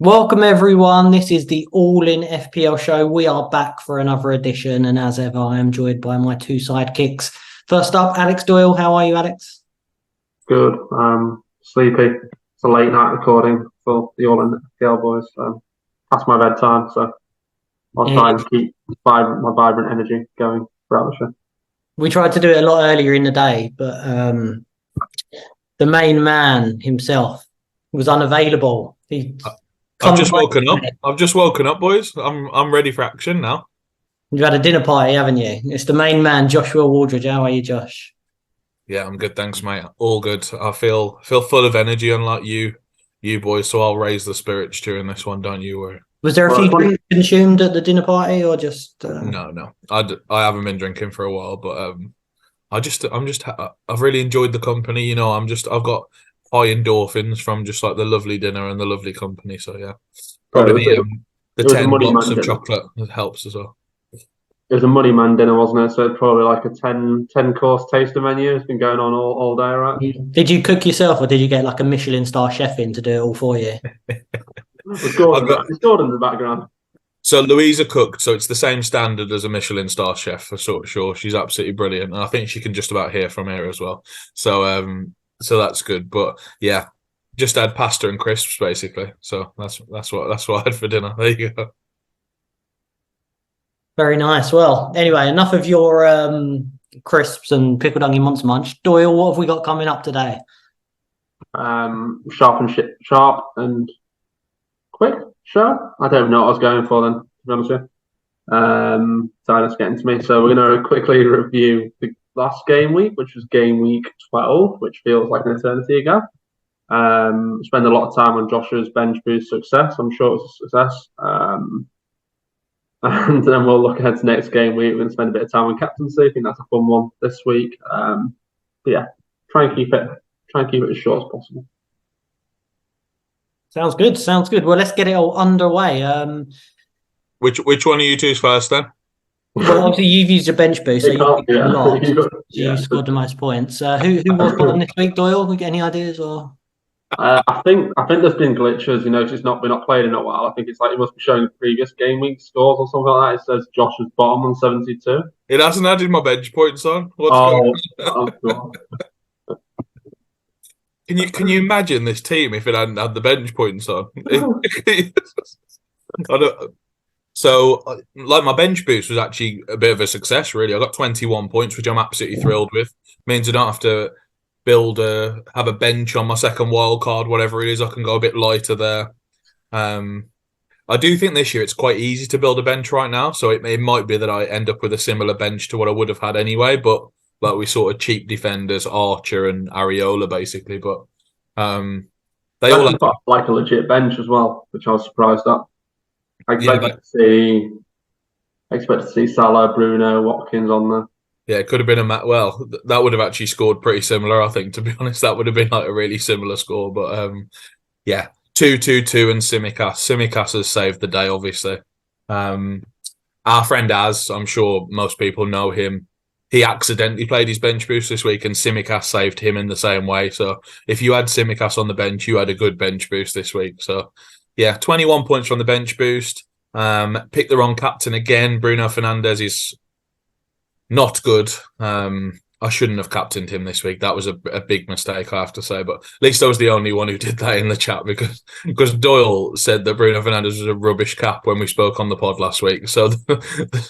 Welcome everyone. This is the All In FPL show. We are back for another edition, and as ever, I am joined by my two sidekicks. First up, Alex Doyle. How are you, Alex? Good. Sleepy. It's a late night recording for the All In FPL boys. Past my bedtime, so I'll try and keep my vibrant energy going throughout the show. We tried to do it a lot earlier in the day, but the main man himself was unavailable. I've just woken up. I've just woken up, boys. I'm ready for action now. You've had a dinner party, haven't you? It's the main man, Joshua Waldridge. How are you, Josh? Yeah, I'm good, thanks, mate. All good. I feel full of energy, unlike you boys. So I'll raise the spirits during this one. Don't you worry. Was there a few drinks consumed at the dinner party, or just? No. I haven't been drinking for a while, but I've really enjoyed the company. You know, I've got high endorphins from just like the lovely dinner and the lovely company. So yeah, probably the 10 blocks of chocolate that helps as well. It was a money man dinner, wasn't it? So it's probably like a 10 course taster menu. It's been going on all day, right? Did you cook yourself, or did you get like a Michelin star chef in to do it all for you? It's Gordon in the background. So Louisa cooked, so it's the same standard as a Michelin star chef for sure. She's absolutely brilliant, and I think she can just about hear from here as well. So that's good. But yeah, just had pasta and crisps basically. So that's what I had for dinner. There you go. Very nice. Well, anyway, enough of your crisps and pickled onion monster munch. Doyle, what have we got coming up today? Sharp and quick. Sharp. I don't know what I was going for then, to be honest with you. So that's getting to me. So we're going to quickly review the last game week, which was game week 12, which feels like an eternity ago. Spend a lot of time on Joshua's bench boost success. I'm sure it's a success. And then we'll look ahead to next game week. We're going to spend a bit of time on captaincy. I think that's a fun one this week. But yeah, try and keep it as short as possible. Sounds good. Well, let's get it all underway. Which one of you two's first then? Well, obviously you've used your bench boost, so you scored the most points. Who was on this week, Doyle? We get any ideas or? I think there's been glitches. You know, we're not playing in a while. I think it's like it must be showing previous game week scores or something like that. It says Josh was bottom on 72. It hasn't added my bench points on. What's going on? God. Can you imagine this team if it hadn't had the bench points on? So, like, my bench boost was actually a bit of a success, really. I got 21 points, which I'm absolutely thrilled with. Means I don't have to have a bench on my second wild card, whatever it is. I can go a bit lighter there. I do think this year it's quite easy to build a bench right now, so it might be that I end up with a similar bench to what I would have had anyway, but like we sort of cheap defenders, Archer and Areola, basically. But they all have like a legit bench as well, which I was surprised at. I expect to see Salah, Bruno, Watkins on there. Yeah, it could have been that would have actually scored pretty similar, I think, to be honest. That would have been like a really similar score. But yeah, 2-2-2 and Tsimikas. Tsimikas has saved the day, obviously. Our friend Az, I'm sure most people know him. He accidentally played his bench boost this week, and Tsimikas saved him in the same way. So if you had Tsimikas on the bench, you had a good bench boost this week. So yeah, 21 points from the bench boost. Picked the wrong captain again. Bruno Fernandes is not good. I shouldn't have captained him this week. That was a big mistake, I have to say. But at least I was the only one who did that in the chat because Doyle said that Bruno Fernandes was a rubbish cap when we spoke on the pod last week. So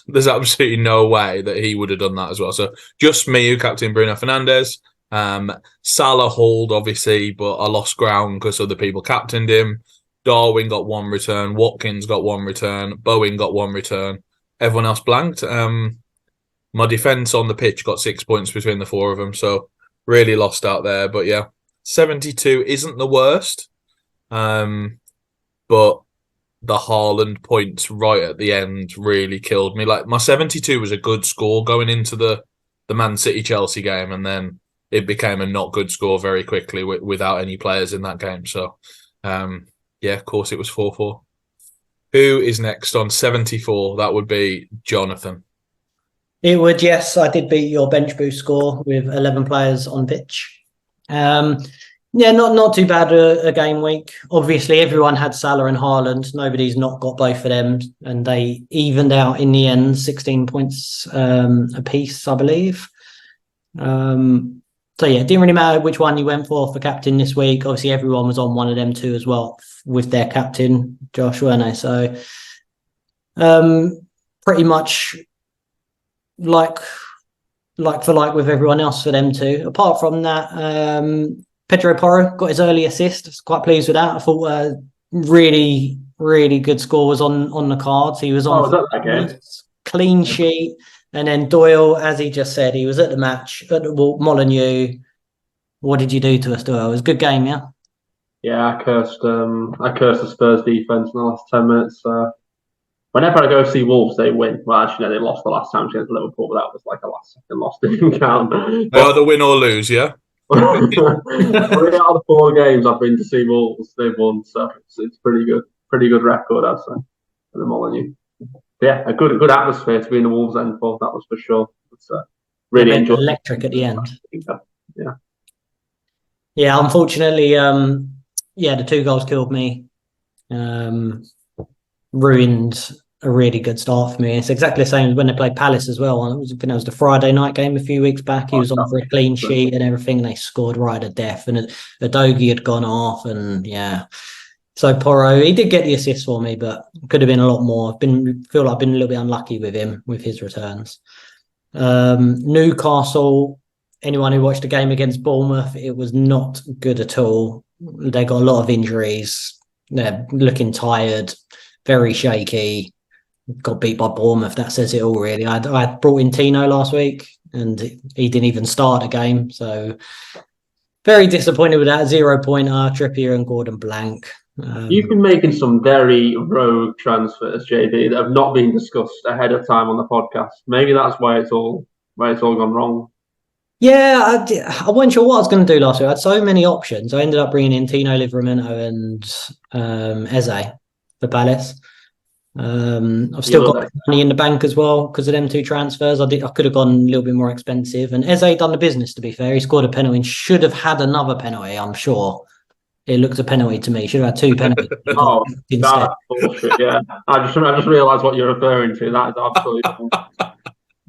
there's absolutely no way that he would have done that as well. So just me who captained Bruno Fernandes. Salah hauled, obviously, but I lost ground because other people captained him. Darwin got one return. Watkins got one return. Bowen got one return. Everyone else blanked. My defence on the pitch got 6 points between the four of them, so really lost out there. But yeah, 72 isn't the worst. But the Haaland points right at the end really killed me. Like, my 72 was a good score going into the Man City-Chelsea game, and then it became a not good score very quickly without any players in that game. So, yeah, of course it was 4-4. Who is next on 74? That would be Jonathan. It would, yes. I did beat your bench boost score with 11 players on pitch. Yeah, not too bad a game week. Obviously, everyone had Salah and Haaland. Nobody's not got both of them, and they evened out in the end, 16 points apiece, I believe. So yeah, it didn't really matter which one you went for captain this week. Obviously, everyone was on one of them two as well with their captain, Josh, weren't they? So pretty much like for like with everyone else for them too. Apart from that, Pedro Porro got his early assist. I was quite pleased with that. I thought really good score was on the cards. He was on that game? Clean sheet. And then Doyle, as he just said, he was at the match at the Molineux. What did you do to us, Doyle? It was a good game, yeah? Yeah, I cursed the Spurs defense in the last 10 minutes. Whenever I go see Wolves, they win. Well, actually, no, they lost the last time against Liverpool, but that was like a last second loss. Didn't count. They either win or lose, yeah? 3 out of the 4 games I've been to see Wolves, they've won. So it's pretty good. Pretty good record, I'd say, for the Molineux. Yeah, a good atmosphere to be in the Wolves end for, that was for sure. It's really enjoyed. Electric at the end. Yeah. Yeah, unfortunately, the 2 goals killed me. Ruined a really good start for me. It's exactly the same as when they played Palace as well. I think it was the Friday night game a few weeks back. He was on for a clean sheet and everything, and they scored right at death. And Adogi had gone off, and yeah. So Porro, he did get the assist for me, but could have been a lot more. Feel like I've been a little bit unlucky with him with his returns. Newcastle. Anyone who watched the game against Bournemouth, it was not good at all. They got a lot of injuries. They're looking tired, very shaky. Got beat by Bournemouth. That says it all, really. I brought in Tino last week, and he didn't even start a game. So very disappointed with that. 0-pointer, Trippier and Gordon blank. You've been making some very rogue transfers, JB, that have not been discussed ahead of time on the podcast. Maybe that's why it's all gone wrong. Yeah, I wasn't sure what I was going to do last week. I had so many options. I ended up bringing in Tino Livramento and Eze for Palace. I've still got money in the bank as well because of them 2 transfers. I could have gone a little bit more expensive. And Eze done the business, to be fair. He scored a penalty and should have had another penalty, I'm sure. It looked a penalty to me. Should have had 2 penalties. That's bullshit, yeah. I just realised what you're referring to. That is absolutely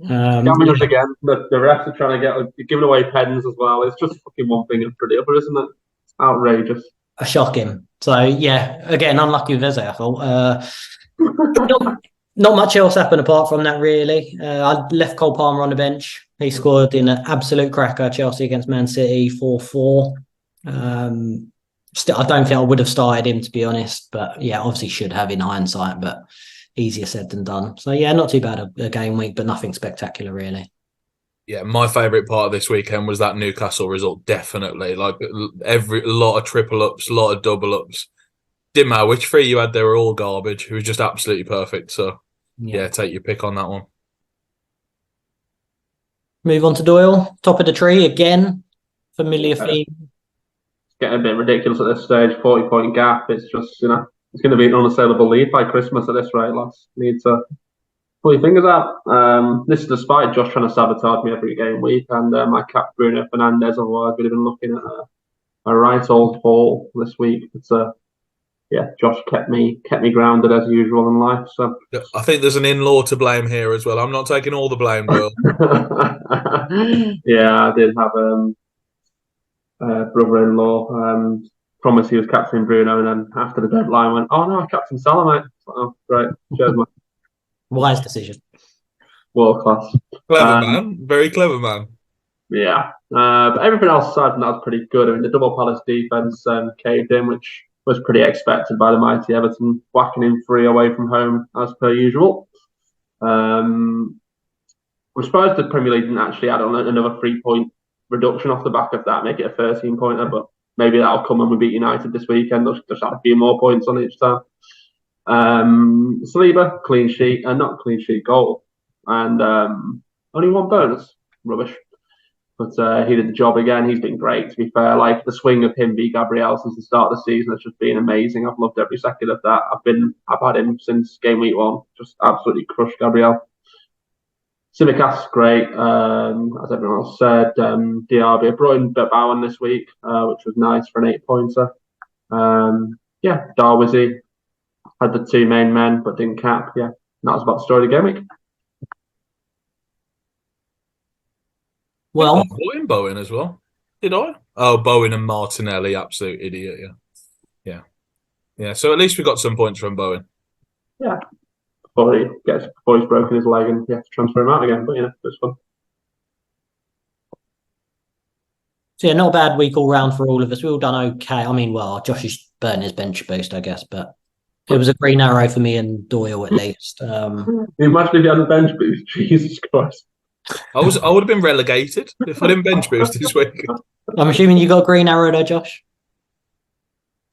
scamming us again. The refs are trying to get giving away pens as well. It's just fucking one thing after the other, isn't it? It's outrageous. Shocking. So yeah, again, unlucky with Eze, I thought. Not much else happened apart from that, really. I left Cole Palmer on the bench. He scored in an absolute cracker, Chelsea against Man City, 4-4. Still, I don't think I would have started him, to be honest. But yeah, obviously should have in hindsight, but easier said than done. So yeah, not too bad a game week, but nothing spectacular, really. Yeah, my favourite part of this weekend was that Newcastle result, definitely. Like a lot of triple ups, a lot of double ups. Didn't matter which 3 you had, they were all garbage. It was just absolutely perfect. So yeah, take your pick on that one. Move on to Doyle, top of the tree again. Familiar theme. It's getting a bit ridiculous at this stage. 40-point gap. It's just, it's going to be an unassailable lead by Christmas at this rate, lads. Need to pull your fingers out. This is despite Josh trying to sabotage me every game week, and my cap Bruno Fernandes. Otherwise, we'd have been looking at a right old haul this week. Yeah, Josh kept me grounded as usual in life. So I think there's an in-law to blame here as well. I'm not taking all the blame, Will. Yeah, I did have a brother-in-law promised he was captaining Bruno, and then after the deadline went, "Oh no, I captain Salah, mate." Oh, great, cheers, mate. Wise decision. World class. Clever man, very clever man. Yeah, but everything else aside from that was pretty good. I mean, the double Palace defense caved in, which was pretty expected by the mighty Everton, whacking in 3 away from home as per usual. I'm surprised the Premier League didn't actually add on another 3-point reduction off the back of that, make it a 13-pointer, but maybe that'll come when we beat United this weekend. They'll just add a few more points on each time. Saliba, clean sheet, and not clean sheet goal. And only 1 bonus. Rubbish. But he did the job again. He's been great, to be fair. Like the swing of him v Gabriel since the start of the season has just been amazing. I've loved every second of that. I've had him since game week 1. Just absolutely crushed Gabriel. Simicast, great. As everyone else said, DRB. I brought in Bowen this week, which was nice for an 8-pointer. Darwizy had the 2 main men, but didn't cap. Yeah, that was about the story of the game week. Well, I brought in Bowen as well. Did I? Oh, Bowen and Martinelli, absolute idiot. Yeah. So at least we got some points from Bowen. Yeah. Before he's broken his leg and you have to transfer him out again. But it was fun. so yeah, not a bad week all round for all of us. We all done okay. I mean, well, Josh is burning his bench boost, I guess, but it was a green arrow for me and Doyle at least. Imagine if you had a bench boost. Jesus Christ. I would have been relegated if I didn't bench boost this week. I'm assuming you got a green arrow there, Josh?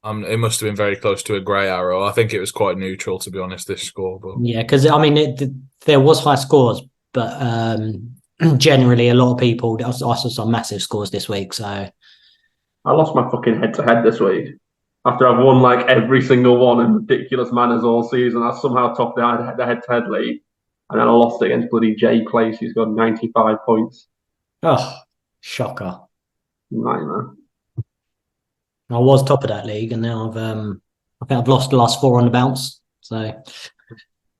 It must have been very close to a grey arrow. I think it was quite neutral, to be honest, this score. But Yeah, because I mean, there was high scores, but generally a lot of people. I saw some massive scores this week. So I lost my fucking head-to-head this week. After I've won like every single one in ridiculous manners all season, I somehow topped the head-to-head league. And then I lost it against bloody Jay Place, who's got 95 points. oh, shocker! Nightmare. I was top of that league, and now I think I've lost the last 4 on the bounce. So,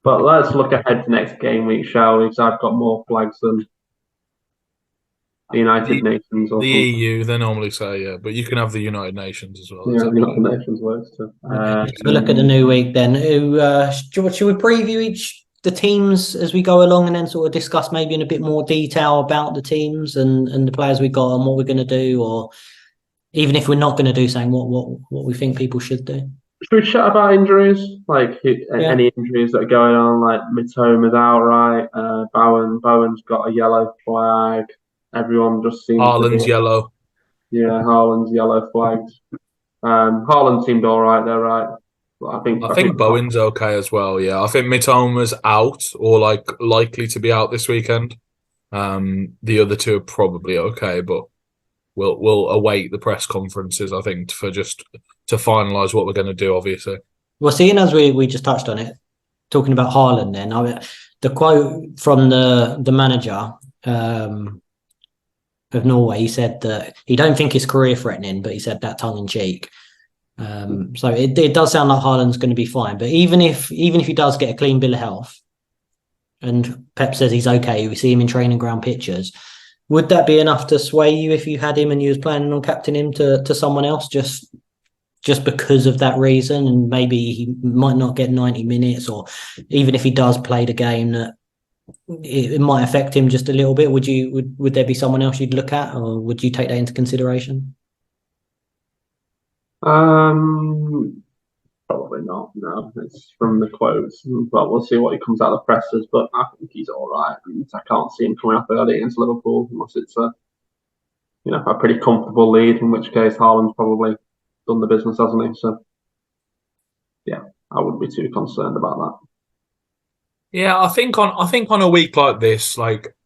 but let's look ahead to next game week, shall we? Because I've got more flags than the United Nations. Or the something. EU, they normally say, yeah, but you can have the United Nations as well. Yeah, the United Nations works too. so look at the new week then. Should we preview the teams as we go along, and then sort of discuss maybe in a bit more detail about the teams and the players we got and what we're going to do, or even if we're not going to do something, what we think people should do. Should we chat about injuries? Like any injuries that are going on? Like Mitoma out, right? Bowen's got a yellow flag. Everyone just seems Haaland's yellow. Yeah, Haaland's yellow flagged. Haaland seemed all right there, right? But I think Bowen's okay as well. Yeah, I think Mitoma's out or likely to be out this weekend. The other 2 are probably okay, but we'll await the press conferences, I think, for just to finalise what we're going to do, obviously. Well, seeing as we just touched on it, talking about Haaland then, I mean, the quote from the manager of Norway, he said that he don't think it's career threatening, but he said that tongue in cheek. So it does sound like Haaland's going to be fine. But even if he does get a clean bill of health and Pep says he's okay, we see him in training ground pictures, would that be enough to sway you if you had him and you was planning on captaining him to someone else just because of that reason? And maybe he might not get 90 minutes, or even if he does play the game, that it might affect him just a little bit. Would there be someone else you'd look at, or would you take that into consideration? Probably not. No, it's from the quotes. But we'll see what he comes out of the pressers. But I think he's all right. I can't see him coming up early against Liverpool unless it's a pretty comfortable lead. In which case, Haaland's probably done the business, hasn't he? So yeah, I wouldn't be too concerned about that. Yeah, I think on a week like this, like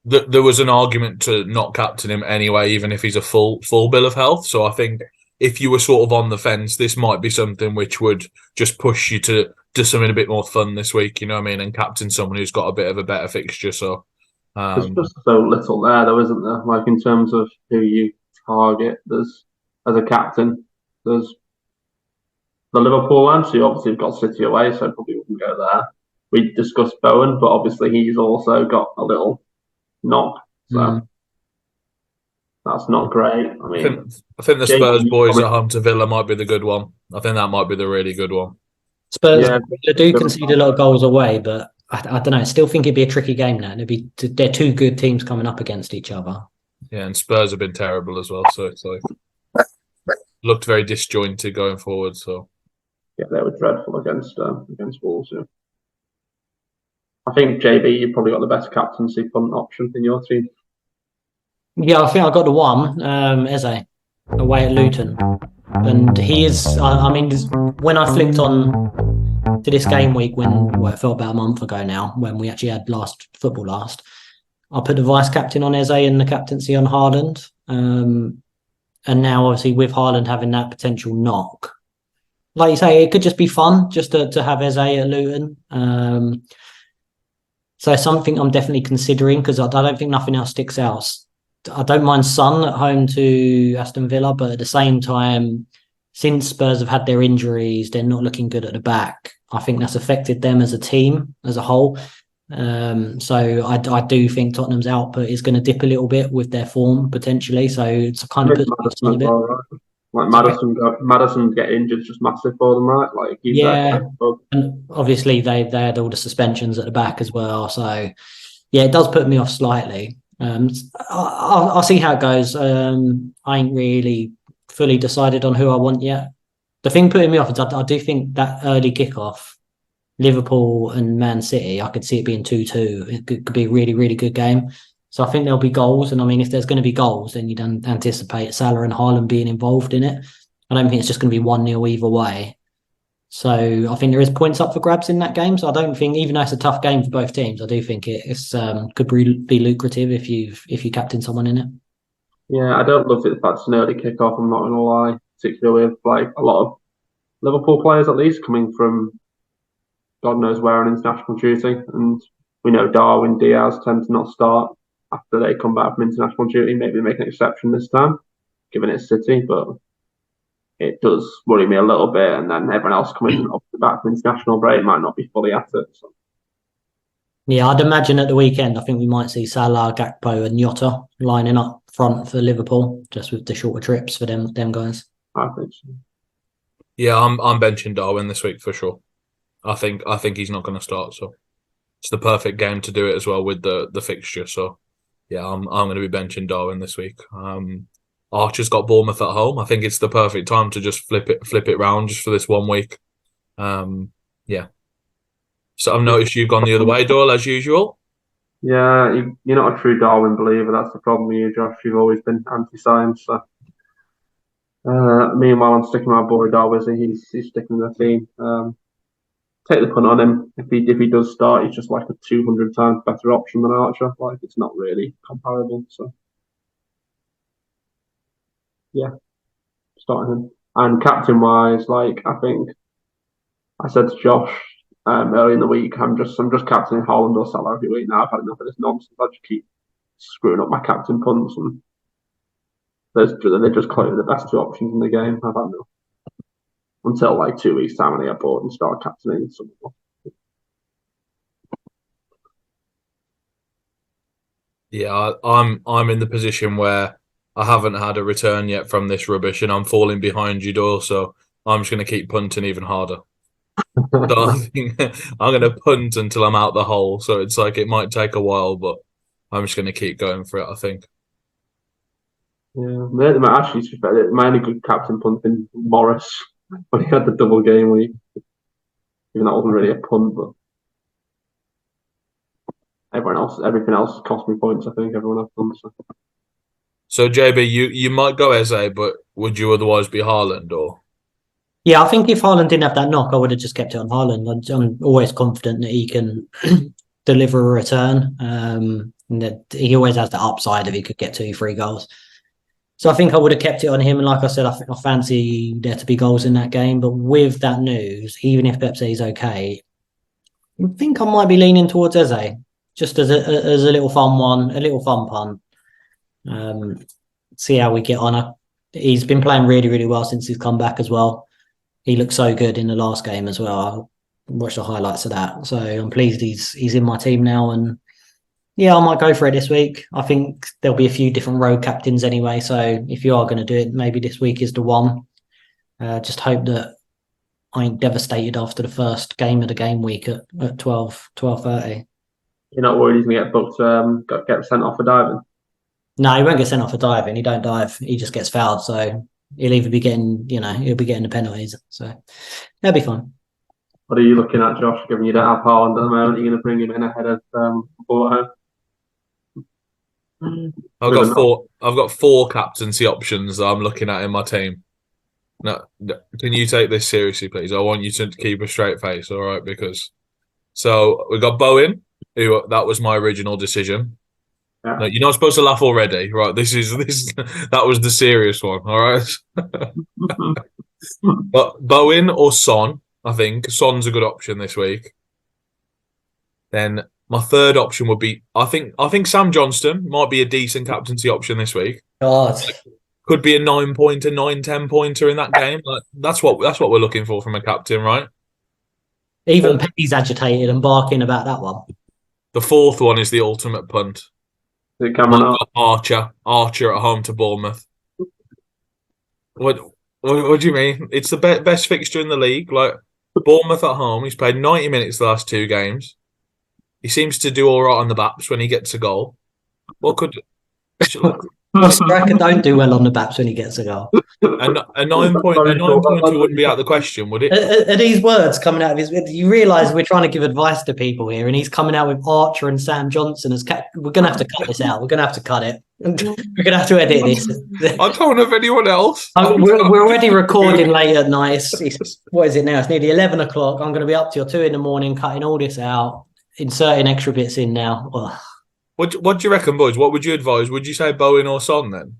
there was an argument to not captain him anyway, even if he's a full bill of health. So I think if you were sort of on the fence, this might be something which would just push you to do something a bit more fun this week, you know what I mean? And captain someone who's got a bit of a better fixture. So there's just so little there, though, isn't there? Like in terms of who you target, there's as a captain, there's the Liverpool one. So you obviously have got City away, so probably wouldn't go there. We discussed Bowen, but obviously he's also got a little knock. So that's not great. I mean, I think the Spurs boys at home to Villa might be the good one. I think that might be the really good one. Spurs do concede a lot of goals away, but I don't know. I still think it'd be a tricky game now. They're 2 good teams coming up against each other. Yeah, and Spurs have been terrible as well. So it's like looked very disjointed going forward. So yeah, they were dreadful against Wolves. Yeah. I think JB, you've probably got the best captaincy punt option in your team. Yeah, I think I got the one, Eze, away at Luton. And he is, I mean, when I flicked on to this game week, it felt about a month ago now, when we actually had football last, I put the vice captain on Eze and the captaincy on Haaland. And now, obviously, with Haaland having that potential knock, like you say, it could just be fun just to have Eze at Luton. So something I'm definitely considering because I don't think nothing else sticks out. I don't mind Son at home to Aston Villa, but at the same time, since Spurs have had their injuries, they're not looking good at the back. I think that's affected them as a team, as a whole. So I do think Tottenham's output is going to dip a little bit with their form potentially. So it's kind of puts me on a bit. Like Madison get injured is just massive for them, right? Like and obviously they had all the suspensions at the back as well. So yeah, it does put me off slightly. I'll see how it goes. I ain't really fully decided on who I want yet. The thing putting me off is I do think that early kickoff, Liverpool and Man City, I could see it being 2-2. It could be a really, really good game. So I think there'll be goals. And I mean, if there's going to be goals, then you'd anticipate Salah and Haaland being involved in it. I don't think it's just going to be 1-0 either way. So I think there is points up for grabs in that game. So I don't think, even though it's a tough game for both teams, I do think it's could be lucrative if you captain someone in it. Yeah, I don't love it if that's an early kickoff. I'm not going to lie, particularly with like a lot of Liverpool players at least coming from God knows where on international duty, and we know Darwin, Diaz tend to not start after they come back from international duty. Maybe make an exception this time, given it's City, but it does worry me a little bit. And then everyone else coming off the back from international break might not be fully at it. So. Yeah, I'd imagine at the weekend, I think we might see Salah, Gakpo, and Jota lining up front for Liverpool, just with the shorter trips for them guys. I think so. Yeah, I'm benching Darwin this week for sure. I think he's not going to start, so it's the perfect game to do it as well with the fixture. So yeah, I'm going to be benching Darwin this week. Archer's got Bournemouth at home. I think it's the perfect time to just flip it round just for this 1 week. Yeah. So I've noticed you've gone the other way, Doyle, as usual. Yeah, you're not a true Darwin believer. That's the problem with you, Josh. You've always been anti-science. So. Meanwhile, I'm sticking my boy Darwin. He's sticking the theme. Take the punt on him. If he does start, he's just like a 200 times better option than Archer. Like it's not really comparable. So yeah, starting him. And captain wise, like I think I said to Josh early in the week, I'm just captaining Haaland or Salah every week now. I've had enough of this nonsense. I just keep screwing up my captain punts, and they're just clearly the best two options in the game. I've had enough. Until like 2 weeks time when I get bored and start captaining someone. Yeah, I'm in the position where I haven't had a return yet from this rubbish, and I'm falling behind you, Doyle. So I'm just going to keep punting even harder. So I think I'm going to punt until I'm out the hole. So it's like it might take a while, but I'm just going to keep going for it, I think. Yeah, actually, to be fair, my only good captain punt been Morris when he had the double game week. Even that wasn't really a punt, but everything else cost me points. I think everyone else done so. So JB, you might go Eze, but would you otherwise be Haaland or? Yeah, I think if Haaland didn't have that knock, I would have just kept it on Haaland. I'm always confident that he can deliver a return. That he always has the upside if he could get 2-3 goals. So I think I would have kept it on him. And like I said, I fancy there to be goals in that game. But with that news, even if Pepsi is okay, I think I might be leaning towards Eze, just as a little fun one, a little fun punt. See how we get on. He's been playing really, really well since he's come back as well. He looked so good in the last game as well. I watched the highlights of that. So I'm pleased he's in my team now. And yeah, I might go for it this week. I think there'll be a few different road captains anyway. So if you are going to do it, maybe this week is the one. Just hope that I ain't devastated after the first game of the game week at 12:30. You're not worried he's going to get booked, get sent off for diving? No, he won't get sent off for diving. He don't dive. He just gets fouled. So he'll either be getting, he'll be getting the penalties. So that'll be fine. What are you looking at, Josh? Given you don't have Haaland at the moment, you're going to bring him in ahead of Bull at home? I've got four captaincy options that I'm looking at in my team. Now, can you take this seriously, please? I want you to keep a straight face, all right? Because we got Bowen, who that was my original decision. Yeah. No, you're not supposed to laugh already, right? This that was the serious one, all right? But Bowen or Son, I think Son's a good option this week. Then My third option would be I think Sam Johnston might be a decent captaincy option this week. God. Could be a 9-pointer, 9-10 pointer in that game. Like, that's what we're looking for from a captain, right? Even Penny's agitated and barking about that one. The fourth one is the ultimate punt. Archer at home to Bournemouth. What do you mean? It's the best fixture in the league. Like Bournemouth at home, he's played 90 minutes the last 2 games. He seems to do all right on the baps when he gets a goal. What could Striker don't do well on the baps when he gets a goal. a 9-pointer wouldn't be out of the question, would it? Are these words coming out of his? You realise we're trying to give advice to people here, and he's coming out with Archer and Sam Johnson as. We're going to have to cut this out. We're going to have to cut it. We're going to have to edit this. I don't have anyone else. We're already recording late at night. What is it now? It's nearly 11 o'clock. I'm going to be up till 2 in the morning cutting all this out, inserting extra bits in now. Ugh. What do you reckon, boys? What would you advise? Would you say Bowen or Son then?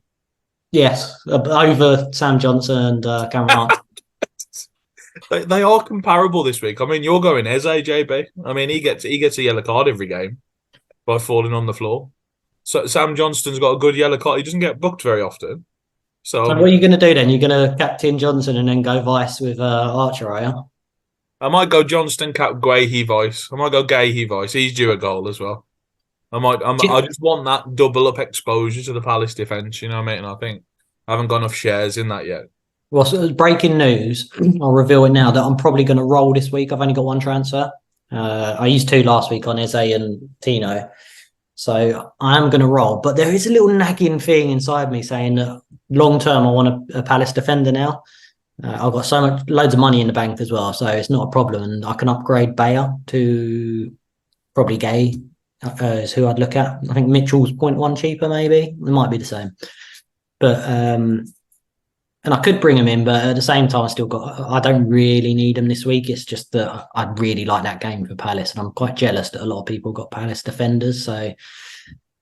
Yes, over Sam Johnson and Cameron Hart. They are comparable this week. I mean, you're going Eze, JB. I mean, he gets a yellow card every game by falling on the floor. So Sam Johnston's got a good yellow card. He doesn't get booked very often. So what are you going to do then? You're going to captain Johnson and then go vice with Archer, are you? I might go Johnston, cap Guehi, vice. I might go Guehi, vice. He's due a goal as well. I just want that double up exposure to the Palace defence. You know what I mean? I think I haven't got enough shares in that yet. Well, so breaking news. I'll reveal it now that I'm probably going to roll this week. I've only got 1 transfer. I used 2 last week on Eze and Tino. So I am going to roll. But there is a little nagging thing inside me saying that long term I want a Palace defender now. I've got loads of money in the bank as well. So it's not a problem. And I can upgrade Bayer to probably Gay. Is who I'd look at. I think Mitchell's 0.1 cheaper, maybe. It might be the same. But and I could bring him in, but at the same time, I don't really need him this week. It's just that I'd really like that game for Palace, and I'm quite jealous that a lot of people got Palace defenders. So,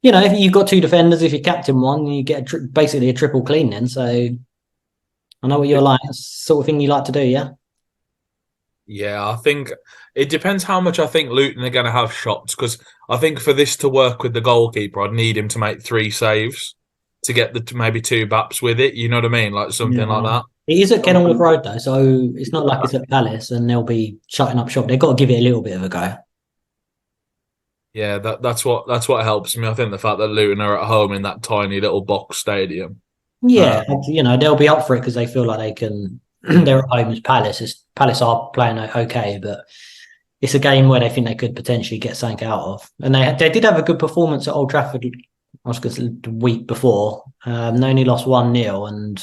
if you've got 2 defenders, if you captain one, you get basically a triple clean then. So I know what you're like. That's the sort of thing you like to do, yeah? Yeah, I think it depends how much I think Luton are going to have shots, because I think for this to work with the goalkeeper, I'd need him to make 3 saves to get maybe 2 baps with it. You know what I mean? Like something like that. It is at Kenilworth Road though, so it's not like it's at Palace and they'll be shutting up shop. They've got to give it a little bit of a go. Yeah, that's what helps me. I think the fact that Luton are at home in that tiny little box stadium. Yeah, they'll be up for it because they feel like they can. They're at home as Palace. Palace are playing okay, but it's a game where they think they could potentially get something out of. And they did have a good performance at Old Trafford. I was going to say the week before. They only lost 1-0, and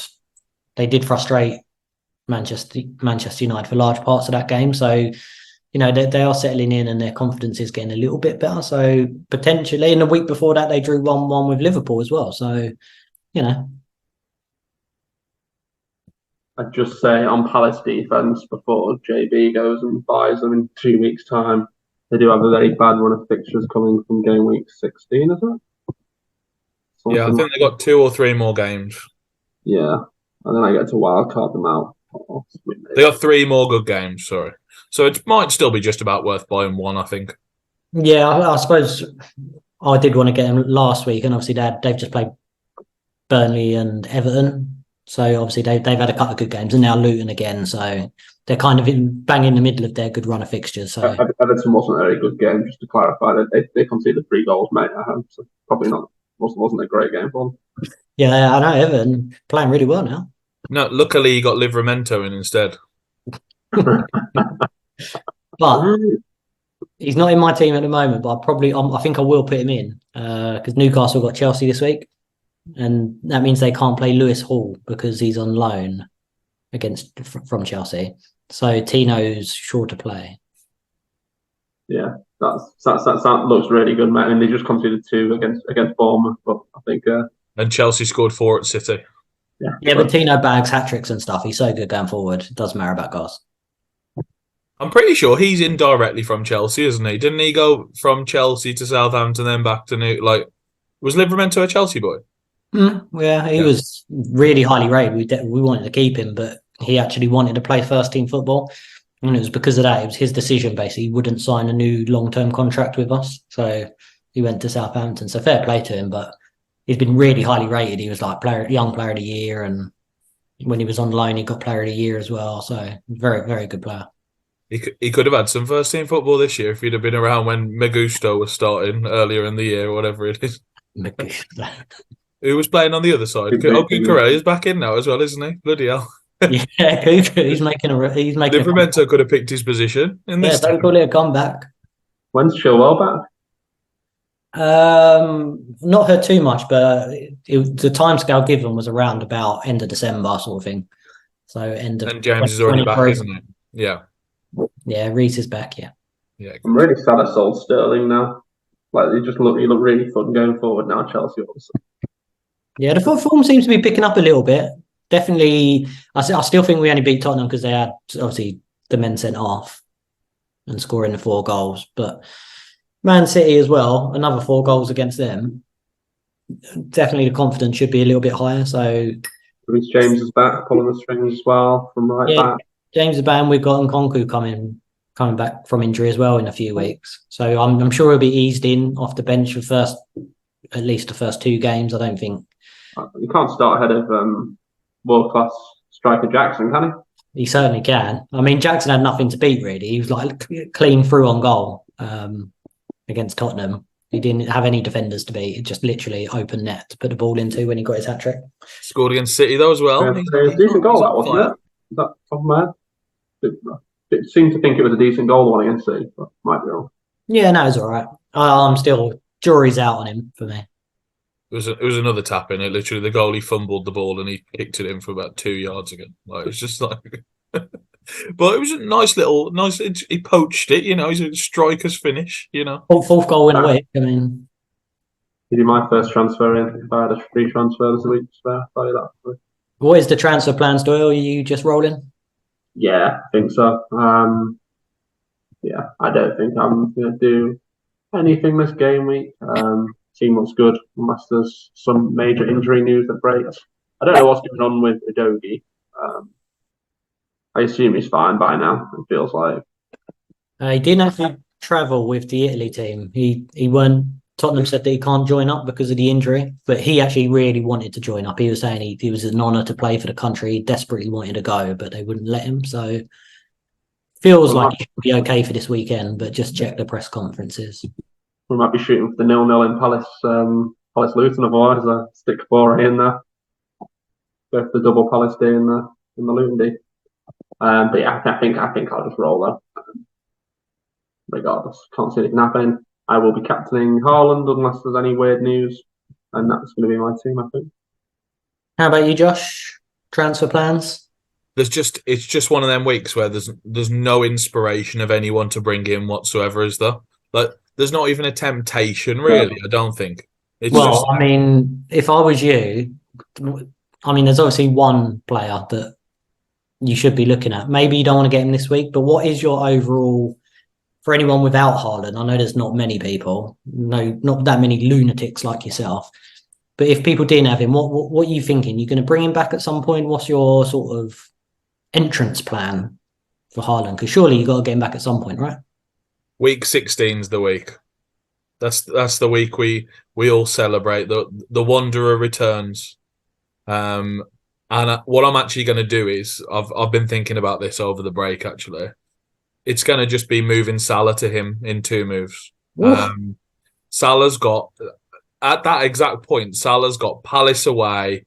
they did frustrate Manchester United for large parts of that game. So, they are settling in, and their confidence is getting a little bit better. So potentially, and the week before that, they drew 1-1 with Liverpool as well. So, I'd just say on Palace defence before JB goes and buys them in 2 weeks' time, they do have a very bad run of fixtures coming from game week 16, is it? Yeah, I think they got 2 or 3 more games. Yeah, and then I get to wildcard them out. They got 3 more good games, sorry. So it might still be just about worth buying 1, I think. Yeah, I suppose I did want to get them last week, and obviously they've just played Burnley and Everton. So obviously they've had a couple of good games, and now Luton again. So they're kind of bang in the middle of their good run of fixtures. So Everton wasn't a very good game, just to clarify. They conceded 3 goals, mate. So probably not. Wasn't a great game for them. Yeah, I know Everton playing really well now. No, luckily he got Livramento in instead. But he's not in my team at the moment. But I think I will put him in because Newcastle got Chelsea this week. And that means they can't play Lewis Hall because he's on loan from Chelsea. So Tino's sure to play. Yeah, that looks really good, mate. And they just conceded 2 against Bournemouth, but I think. And Chelsea scored 4 at City. Yeah, but Tino bags hat-tricks and stuff. He's so good going forward. It doesn't matter about goals. I'm pretty sure he's in directly from Chelsea, isn't he? Didn't he go from Chelsea to Southampton, then back to was Livramento a Chelsea boy? Yeah, he was really highly rated. We wanted to keep him, but he actually wanted to play first team football. And it was because of that. It was his decision, basically. He wouldn't sign a new long-term contract with us. So he went to Southampton. So fair play to him, but he's been really highly rated. He was like young player of the year. And when he was on loan, he got player of the year as well. So very, very good player. He could have had some first team football this year if he'd have been around when Magusto was starting earlier in the year or whatever it is. Who was playing on the other side? Correa is back in now as well, isn't he? Bloody hell. Yeah, Cuckoo, he's making Livramento could have picked his position in this. Don't call it a comeback. When's Chilwell back? Not heard too much, but the timescale given was around about end of December sort of thing. So end of. And James is already back, isn't he? Yeah. Yeah, Reece is back. Yeah. Yeah. I'm really sad I sold Sterling now. Like he look really fun going forward now. Chelsea, obviously. Yeah, the form seems to be picking up a little bit. Definitely, I still think we only beat Tottenham because they had obviously the men sent off and scoring the 4 goals. But Man City as well, another 4 goals against them. Definitely the confidence should be a little bit higher. So Reece James is back, pulling the strings as well from right back. James is back. We've got Nkunku coming back from injury as well in a few weeks. So I'm sure he'll be eased in off the bench for at least the first 2 games. I don't think you can't start ahead of world-class striker Jackson, can he? He certainly can. I mean, Jackson had nothing to beat, really. He was like clean through on goal against Tottenham. He didn't have any defenders to beat. It just literally open net to put the ball into when he got his hat-trick. Scored against City, though, as well. Yeah, decent goal, that wasn't it? Is that top of my head? It seemed to think it was a decent goal, the one against City, but might be wrong. Yeah, no, it's all right. I'm still... Jury's out on him for me. It was another tap in it. Literally, the goalie fumbled the ball and he kicked it in for about 2 yards again. Like it's just like, but it was a nice. He poached it. He's a striker's finish. Fourth goal in a week. I mean, he did my first transfer in. If I had a free transfer this week, I'll tell you that. What is the transfer plans, Doyle? Are you just rolling? Yeah, I think so. Yeah, I don't think I'm going to do anything this game week. Team looks good unless there's some major injury news that breaks. I don't know what's going on with Udogie. I assume he's fine by now. It feels like he didn't actually travel with the Italy team. He weren't. Tottenham said that he can't join up because of the injury, but he actually really wanted to join up. He was saying he was an honour to play for the country. He desperately wanted to go, but they wouldn't let him. So feels like he should be okay for this weekend, but just check the press conferences. We might be shooting for the 0-0 in Palace Luton, otherwise a stick 4 in there. Go for the double Palace day in the Luton day. But yeah, I think I'll just roll there. Regardless, can't see anything happening. I will be captaining Haaland unless there's any weird news, and that's going to be my team, I think. How about you, Josh? Transfer plans? It's just one of them weeks where there's no inspiration of anyone to bring in whatsoever, is there? Like there's not even a temptation, really. I don't think. I mean, if I was you, I mean, there's obviously one player that you should be looking at. Maybe you don't want to get him this week, but what is your overall for anyone without Haaland? I know there's not many people, not that many lunatics like yourself. But if people didn't have him, what are you thinking? You're going to bring him back at some point? What's your sort of entrance plan for Haaland? Because surely you got to get him back at some point, right? Week 16's the week. That's the week we all celebrate. The Wanderer returns. And what I'm actually going to do is I've been thinking about this over the break. Actually, it's going to just be moving Salah to him in 2 moves. Salah's got at that exact point. Salah's got Palace away,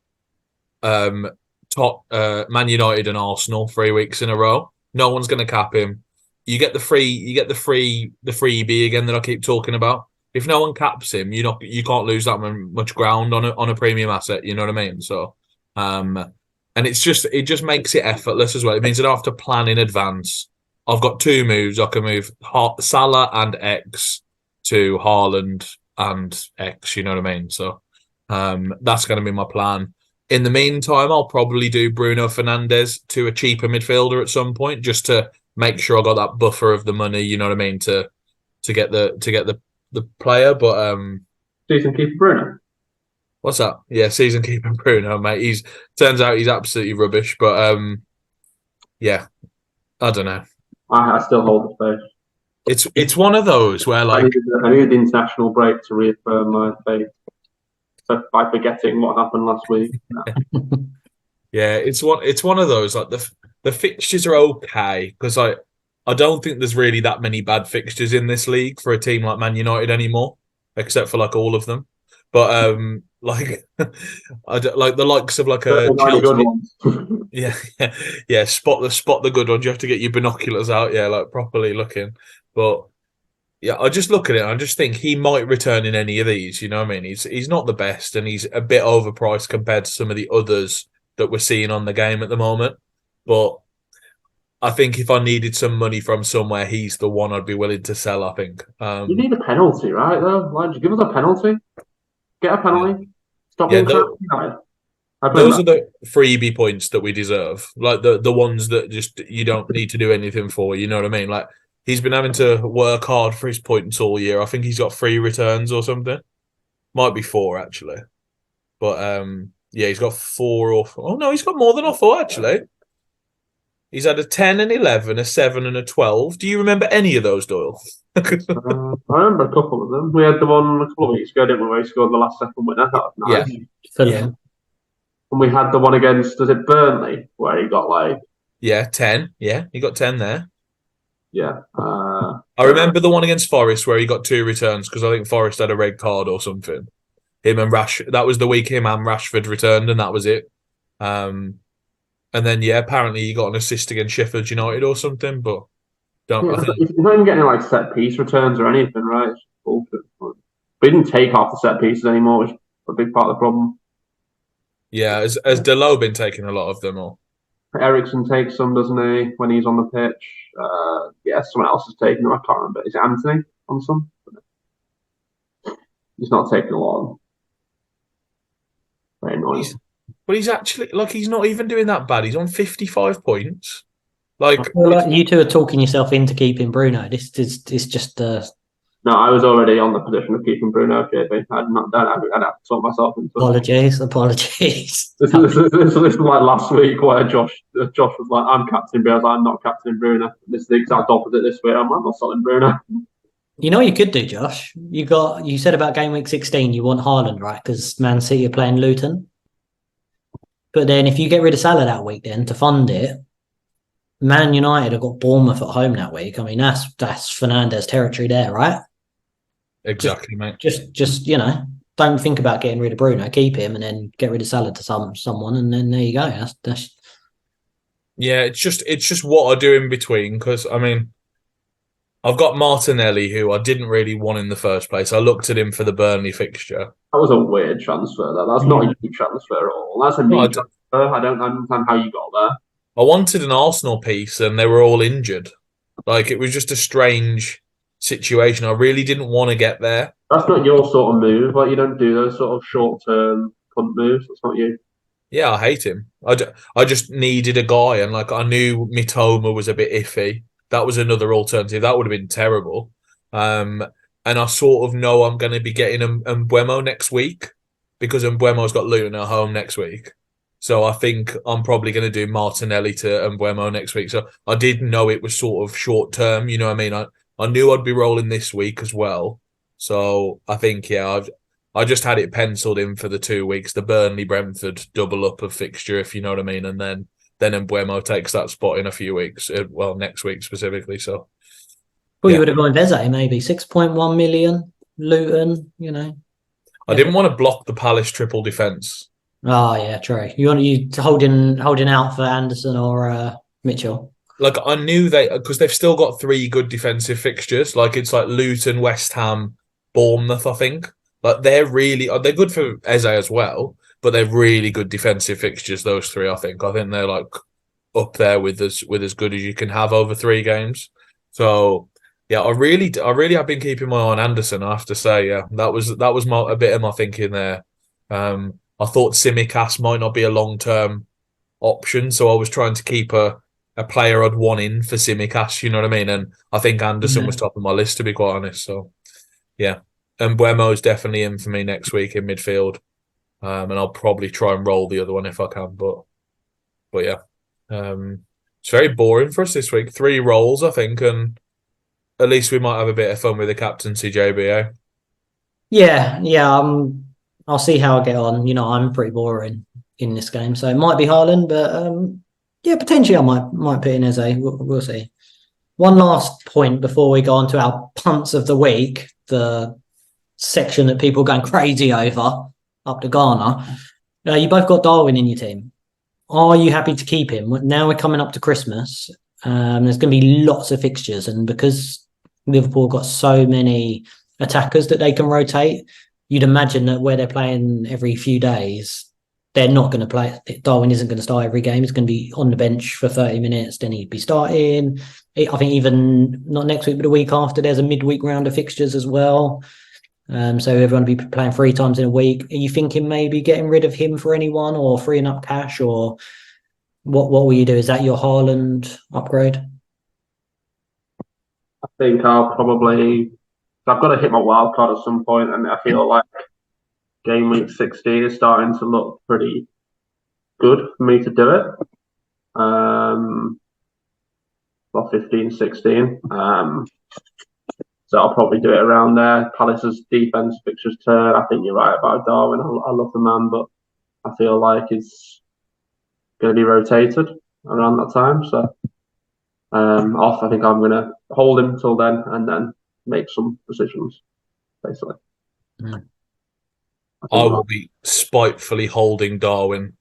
Man United and Arsenal 3 weeks in a row. No one's going to cap him. You get the freebie again that I keep talking about. If no one caps him, you can't lose that much ground on a premium asset. You know what I mean? So, and it just makes it effortless as well. It means I don't have to plan in advance. I've got 2 moves. I can move Salah and X to Haaland and X. You know what I mean? So, that's going to be my plan. In the meantime, I'll probably do Bruno Fernandes to a cheaper midfielder at some point, just to make sure I got that buffer of the money. You know what I mean? To get the player, but season keeper Bruno. What's that? Yeah, season keeper Bruno, mate. Turns out he's absolutely rubbish, but yeah, I don't know. I still hold the faith. It's one of those where I like needed the international break to reaffirm my faith. So by forgetting what happened last week. yeah, it's one of those like the fixtures are okay because I don't think there's really that many bad fixtures in this league for a team like Man United anymore, except for like all of them. But like like the likes of like a Good Chelsea. ones. Yeah, yeah. Spot the good ones. You have to get your binoculars out, yeah, like properly looking. But yeah, I just look at it. And I just think he might return in any of these. You know what I mean? He's not the best, and he's a bit overpriced compared to some of the others that we're seeing on the game at the moment. But I think if I needed some money from somewhere, he's the one I'd be willing to sell. I think. You need a penalty, right? Though, like, just give us a penalty. Get a penalty. Stop Yeah, being crap. those are the freebie points that we deserve. Like the ones that just you don't need to do anything for. You know what I mean? Like he's been having to work hard for his points all year. I think he's got 3 returns or something. Might be 4 actually. But yeah, he's got 4 or oh no, he's got more than 4 actually. He's had a 10 and 11, a 7 and a 12. Do you remember any of those, Doyle? I remember a couple of them. We had the one a couple of weeks ago, didn't we, where he scored the last second winner. That was nice. Yeah. And we had the one against, was it Burnley, where he got like... Yeah, 10. Yeah, he got 10 there. Yeah. I remember the one against Forest where he got 2 returns because I think Forest had a red card or something. Him and that was the week him and Rashford returned, and that was it. And then yeah, apparently he got an assist against Sheffield United or something, but he's not even getting like set piece returns or anything, right? It's bullshit. But he didn't take half the set pieces anymore, which is a big part of the problem. Yeah, has Delo been taking a lot of them or? Ericsson takes some, doesn't he, when he's on the pitch? Yeah, someone else has taken them. I can't remember. Is it Anthony on some? He's not taking a lot of them. Very annoying. But he's actually like he's not even doing that bad. He's on 55 points. Like, I feel like you two are talking yourself into keeping Bruno. This is just No, I was already on the position of keeping Bruno, JB. I'd have to sort myself into apologies. This is like last week where Josh was like, I'm captain Bruno. I'm not captain Bruno. This is the exact opposite this week. I'm not selling Bruno. You know what you could do, Josh? You said about game week 16 you want Haaland, right? Because Man City are playing Luton. But then if you get rid of Salah that week then to fund it, Man United have got Bournemouth at home that week. I mean, that's Fernandes territory there, right? Exactly, mate. Just don't think about getting rid of Bruno. Keep him and then get rid of Salah to someone, and then there you go. That's... Yeah, it's just what I do in between because I mean, I've got Martinelli who I didn't really want in the first place. I looked at him for the Burnley fixture. That was a weird transfer. That's not a huge transfer at all. That's a neat transfer. I don't understand how you got there. I wanted an Arsenal piece, and they were all injured. Like it was just a strange situation. I really didn't want to get there. That's not your sort of move. Like you don't do those sort of short-term punt moves. That's not you. Yeah, I hate him. I just needed a guy, and like I knew Mitoma was a bit iffy. That was another alternative. That would have been terrible. And I sort of know I'm going to be getting Mbeumo next week because Mbuemo's got Luton at home next week. So I think I'm probably going to do Martinelli to Mbeumo next week. So I did know it was sort of short term. You know what I mean? I knew I'd be rolling this week as well. So I think, yeah, I just had it penciled in for the 2 weeks, the Burnley-Brentford double up of fixture, if you know what I mean. And then Mbeumo takes that spot in a few weeks. Well, next week specifically. So, you would have gone Veze maybe 6.1 million Luton. I didn't want to block the Palace triple defense. Oh yeah, true. You holding out for Anderson or Mitchell? Like I knew because they've still got 3 good defensive fixtures. Like it's like Luton, West Ham, Bournemouth. I think like they're good for Eze as well. But they're really good defensive fixtures, those 3, I think. I think they're like up there with as good as you can have over 3 games. So yeah, I really have been keeping my eye on Anderson, I have to say. Yeah. That was a bit of my thinking there. I thought Tsimikas might not be a long-term option, so I was trying to keep a player I'd want in for Tsimikas, you know what I mean? And I think Anderson was top of my list, to be quite honest. So yeah. And Mbeumo's definitely in for me next week in midfield. And I'll probably try and roll the other one if I can, but yeah. It's very boring for us this week. 3 roles, I think, and at least we might have a bit of fun with the captaincy, JB. Eh? Yeah. I'll see how I get on. I'm pretty boring in this game, so it might be Haaland, but yeah, potentially I might put in Eze. We'll see. One last point before we go on to our punts of the week, the section that people are going crazy over up to Ghana. You both got Darwin in your team. Are you happy to keep him? Now we're coming up to Christmas. There's going to be lots of fixtures, and because Liverpool got so many attackers that they can rotate, you'd imagine that where they're playing every few days, they're not going to play. Darwin isn't going to start every game. He's going to be on the bench for 30 minutes. Then he'd be starting. I think even not next week, but the week after, there's a midweek round of fixtures as well. So everyone will be playing 3 times in a week. Are you thinking maybe getting rid of him for anyone or freeing up cash, or what will you do? Is that your Haaland upgrade? I think I've got to hit my wild card at some point, and I feel like game week 16 is starting to look pretty good for me to do it. Well, 15, 16. So I'll probably do it around there. Palace's defense fixtures turn. I think you're right about Darwin. I love the man, but I feel like he's going to be rotated around that time. So I think I'm going to hold him till then and then make some decisions, basically. I will be spitefully holding Darwin,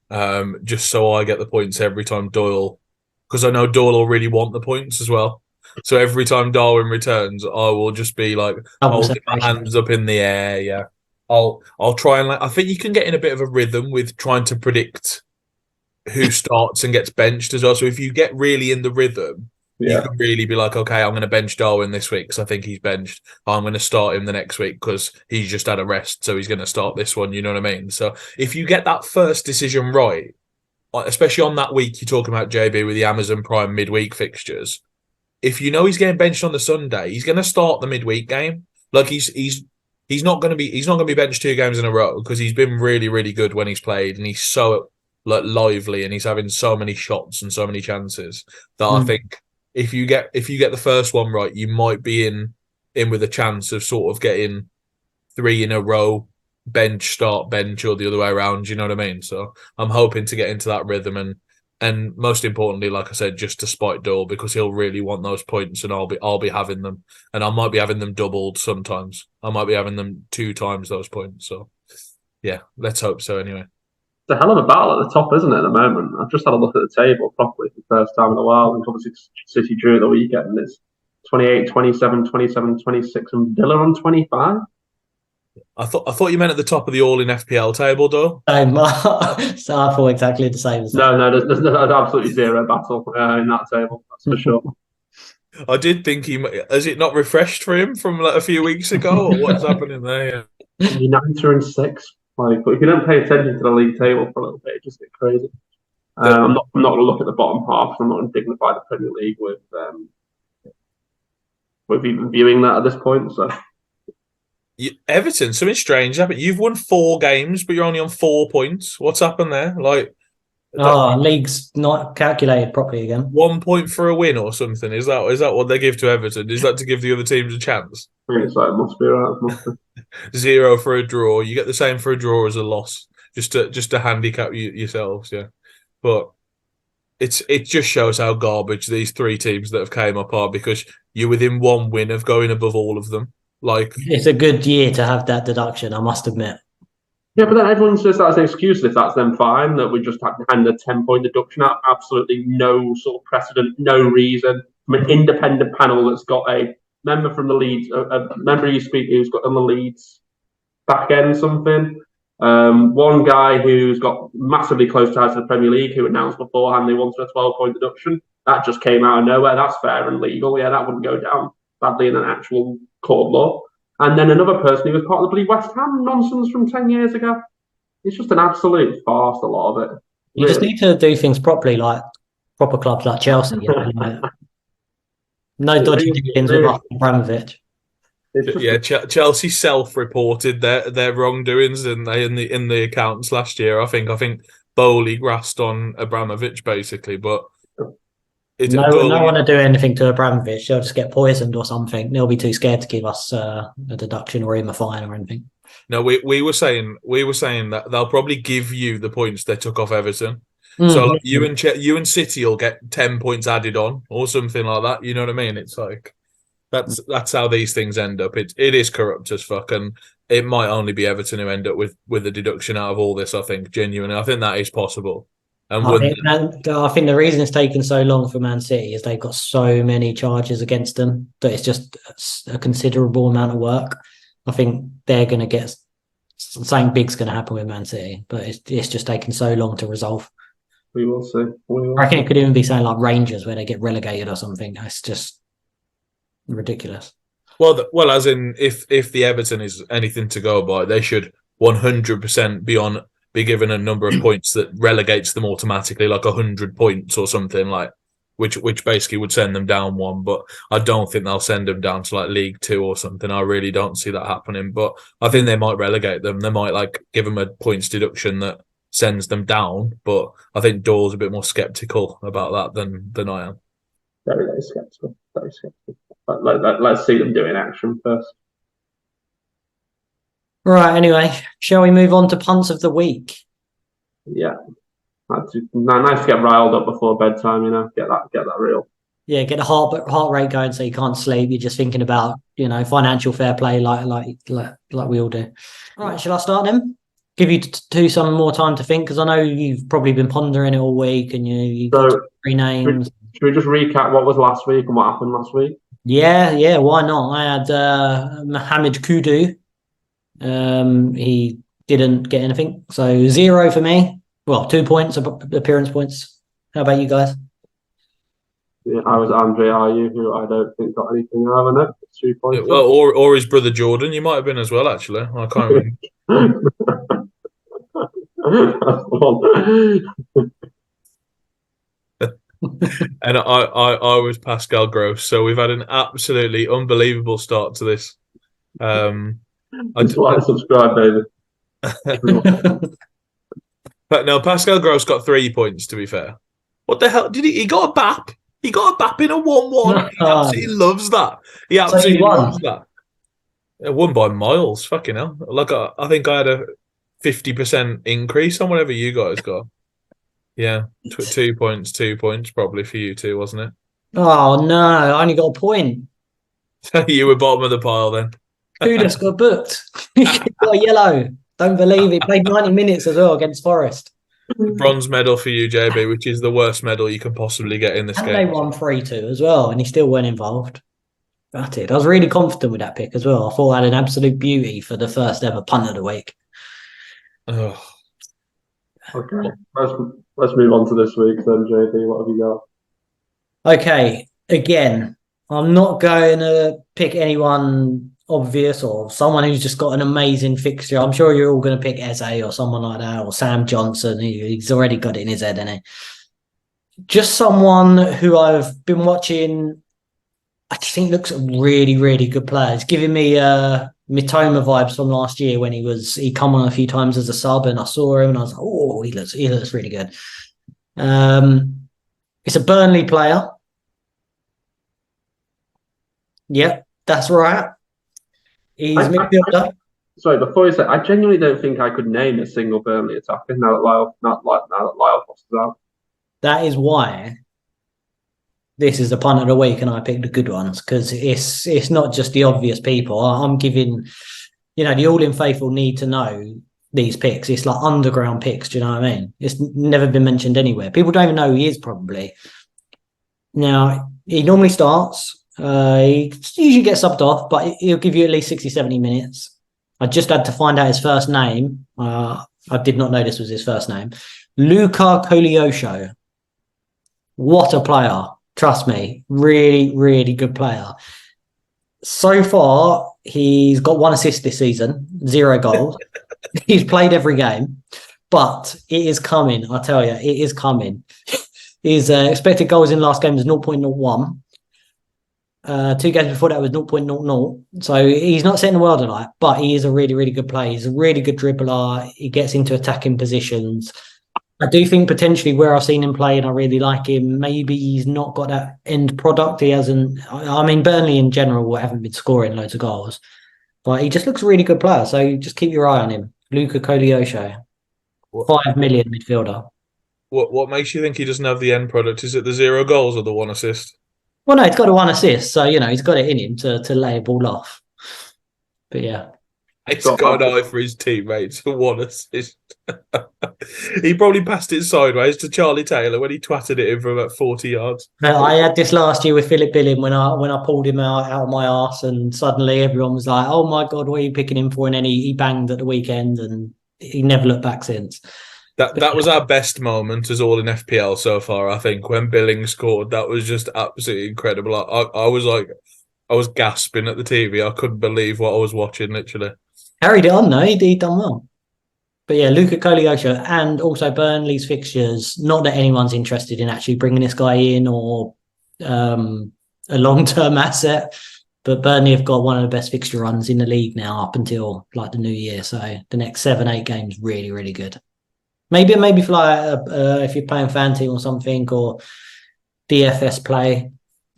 just so I get the points every time Doyle, because I know Doyle will really want the points as well. So every time Darwin returns, I will just be like holding my hands up in the air. Yeah, I'll try and I think you can get in a bit of a rhythm with trying to predict who starts and gets benched as well. So if you get really in the rhythm, you can really be like, okay, I'm going to bench Darwin this week because I think he's benched. I'm going to start him the next week because he's just had a rest, so he's going to start this one. You know what I mean? So if you get that first decision right, especially on that week you're talking about, JB, with the Amazon Prime midweek fixtures, if you know he's getting benched on the Sunday, he's going to start the midweek game. Like he's not going to be benched 2 games in a row because he's been really, really good when he's played, and he's so lively, and he's having so many shots and so many chances that I think if you get the first one right, you might be in with a chance of sort of getting 3 in a row, bench, start, bench, or the other way around. You know what I mean? So I'm hoping to get into that rhythm, and most importantly, like I said, just to spite Doyle, because he'll really want those points, and I'll be having them, and I might be having them doubled sometimes. I might be having them 2 times those points. So yeah, let's hope so. Anyway, it's a hell of a battle at the top, isn't it? At the moment, I've just had a look at the table properly for the first time in a while, and obviously City drew the weekend. It's 28, 27, 27, 26, and Villa on 25. I thought you meant at the top of the All In FPL table, though. So I thought exactly the same as that. No, there's absolutely zero battle in that table. That's for sure. I did think has it not refreshed for him from like a few weeks ago, or what's happening there? Yeah. United are in 6th. But if you don't pay attention to the league table for a little bit, it just gets crazy. I'm not going to look at the bottom half. I'm not going to dignify the Premier League with even viewing that at this point. So Everton, something strange happened. You've won 4 games, but you're only on 4 points. What's happened there? League's not calculated properly again. 1 point for a win or something. Is that what they give to Everton? Is that to give the other teams a chance? I think it must be right. It must be. 0 for a draw. You get the same for a draw as a loss, just to handicap yourselves. Yeah, but it just shows how garbage these 3 teams that have came up are, because you're within 1 win of going above all of them. Like, it's a good year to have that deduction, I must admit. Yeah, but then everyone says that's an excuse. If that's then fine, that we just have to hand a 10-point deduction out. Absolutely no sort of precedent, no reason from an independent panel that's got a member from the Leeds, a member you speak who's got on the Leeds back end something. One guy who's got massively close ties to the Premier League who announced beforehand they wanted a 12-point deduction. That just came out of nowhere. That's fair and legal. Yeah, that wouldn't go down badly in an actual court of law. And then another person who was part of the bloody West Ham nonsense from 10 years ago. It's just an absolute farce, a lot of it. You just need to do things properly, like proper clubs like Chelsea. No dodgy dealings with Abramovich. Yeah, Chelsea self-reported their wrongdoings, didn't they, in the accounts last year? I think Bowley grassed on Abramovich basically, but No one to do anything to Abramovich. They'll just get poisoned or something. They'll be too scared to give us a deduction or even a fine or anything. No, we were saying that they'll probably give you the points they took off Everton. Mm. So like you and City will get 10 points added on or something like that. You know what I mean? It's like that's how these things end up. It is corrupt as fuck, and it might only be Everton who end up with a deduction out of all this. I think genuinely, I think that is possible. And I think the reason it's taken so long for Man City is they've got so many charges against them that it's just a considerable amount of work. I think they're going to get something big's going to happen with Man City, but it's just taken so long to resolve. We will see. I reckon it could even be something like Rangers where they get relegated or something. It's just ridiculous. Well, as in if the Everton is anything to go by, they should 100% be given a number of points that relegates them automatically, like 100 points or something, like which basically would send them down one. But I don't think they'll send them down to like League Two or something. I really don't see that happening. But I think they might relegate them. They might like give them a points deduction that sends them down. But I think Doyle's a bit more sceptical about that than I am. Very, very sceptical. Very sceptical. Let's see them do it in action first. Right, anyway, shall we move on to punts of the week? Yeah. Nice to get riled up before bedtime, get that real. Yeah, get the heart rate going so you can't sleep. You're just thinking about, financial fair play like we all do. All right, shall I start then? Give you some more time to think, because I know you've probably been pondering it all week and you've got 3 names. Should we just recap what was last week and what happened last week? Yeah, why not? I had Mohamed Kudu. He didn't get anything, so 0 for me. Well, 2 points, appearance points. How about you guys? Yeah, I was Andre Ayew, who I don't think got anything either. No, 2 points. Well, or his brother Jordan, you might have been as well. Actually, I can't remember. And I was Pascal Gross, so we've had an absolutely unbelievable start to this. Just like subscribe, David. But no, Pascal Gross got 3 points. To be fair, what the hell did he? He got a BAP. He got a BAP in a 1-1. He absolutely loves that. He absolutely loves that. It won by miles. Fucking hell! Like I think I had a 50% increase on whatever you guys got. Yeah, 2 points. 2 points probably for you two, wasn't it? Oh no, I only got a point. You were bottom of the pile then. Kudos got booked. He got a yellow. Don't believe it. Played 90 minutes as well against Forest. Bronze medal for you, JB, which is the worst medal you can possibly get in this game. They won 3-2 as well, and he still weren't involved. That's it. I was really confident with that pick as well. I thought I had an absolute beauty for the first ever punt of the week. Oh. Okay, let's move on to this week then, JB. What have you got? Okay, again, I'm not going to pick anyone obvious or someone who's just got an amazing fixture. I'm sure you're all going to pick Eze or someone like that, or Sam Johnson. He's already got it in his head, hasn't he? Just someone who I've been watching. I just think looks a really, really good player. It's giving me Mitoma vibes from last year when he come on a few times as a sub, and I saw him and I was like, oh, he looks really good. It's a Burnley player. Yep, that's right. He's midfielder. Sorry, before you say, I genuinely don't think I could name a single Burnley attacker now that Lyle Foster's out. That is why this is the punt of the week, and I picked the good ones, because it's not just the obvious people. I'm giving, the All In faithful need to know these picks. It's like underground picks. Do you know what I mean? It's never been mentioned anywhere. People don't even know who he is probably. Now, he normally starts. He usually gets subbed off, but he'll give you at least 60, 70 minutes. I just had to find out his first name. I did not know this was his first name. Luca Koleosho. What a player. Trust me. Really, really good player. So far, he's got 1 assist this season, 0 goals. He's played every game, but it is coming. I tell you, it is coming. His expected goals in last game was 0.01. 2 games before that was 0.00. So he's not setting the world alight, but he is a really, really good player. He's a really good dribbler. He gets into attacking positions. I do think potentially where I've seen him play and I really like him, maybe he's not got that end product. He hasn't. I mean, Burnley in general haven't been scoring loads of goals, but he just looks a really good player. So just keep your eye on him. Luca Kolyosho, What, 5 million midfielder. what makes you think he doesn't have the end product? Is it the 0 goals or the 1 assist? Well, no, he's got a 1 assist, so he's got it in him to lay a ball off. But yeah. It's got an eye for his teammates for 1 assist. He probably passed it sideways to Charlie Taylor when he twatted it in from about 40 yards. I had this last year with Philip Billing when I pulled him out of my arse, and suddenly everyone was like, "Oh my god, what are you picking him for?" And then he banged at the weekend, and he never looked back since. That was our best moment as all in FPL so far. I think when Billing scored, that was just absolutely incredible. I was gasping at the TV. I couldn't believe what I was watching. Literally Carried it on though. He done well. But yeah, Luca Kolyosho and also Burnley's fixtures. Not that anyone's interested in actually bringing this guy in or a long-term asset, but Burnley have got one of the best fixture runs in the league now up until like the new year. So the next 7-8 games really, really good. Maybe for like if you're playing Fanteam or something or DFS play,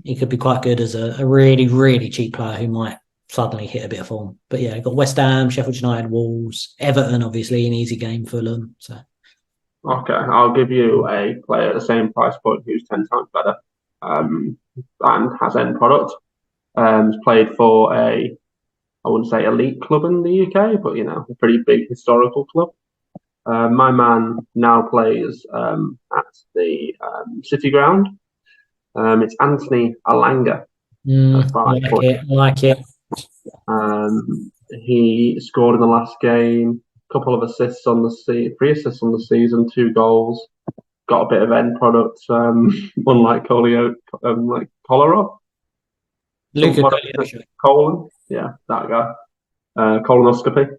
he could be quite good as a really, really cheap player who might suddenly hit a bit of form. But yeah, got West Ham, Sheffield United, Wolves, Everton, obviously an easy game for them. So Okay, I'll give you a player at the same price point who's 10 times better and has end product. He's played for I wouldn't say elite club in the UK, but a pretty big historical club. My man now plays at the City Ground. It's Anthony Alanga. I like it. He scored in the last game, a couple of assists on the 3 assists on the season, 2 goals. Got a bit of end product, unlike Kolarov. Luca Kolyosho. Colon, yeah, that guy. Colonoscopy.